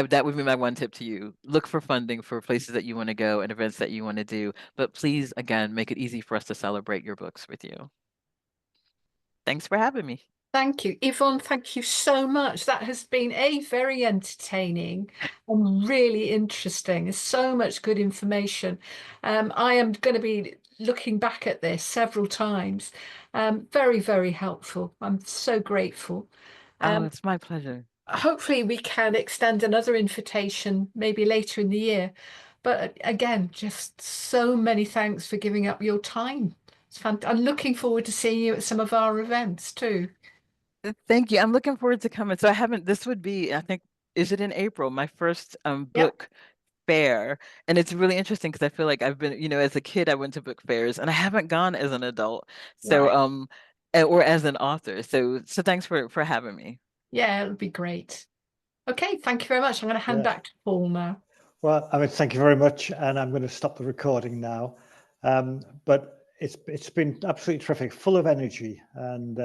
That would be my one tip to you. Look for funding for places that you want to go and events that you want to do, but please, again, make it easy for us to celebrate your books with you. Thanks for having me. Thank you. Yvonne, thank you so much. That has been very entertaining and really interesting. There's so much good information. I am going to be looking back at this several times. Very helpful. I'm so grateful. Oh, it's my pleasure. Hopefully we can extend another invitation maybe later in the year. But again, just so many thanks for giving up your time. It's I'm looking forward to seeing you at some of our events too. Thank you. I'm looking forward to coming. So this would be, I think, is it in April? My first Yep. book fair. And it's really interesting because I feel like I've been, as a kid, I went to book fairs and I haven't gone as an adult. So, Right. Or as an author. So thanks for having me. Yeah, it would be great. Okay, thank you very much. I'm going to hand back to Paul now. Well, I mean, thank you very much, and I'm going to stop the recording now. But it's been absolutely terrific, full of energy, and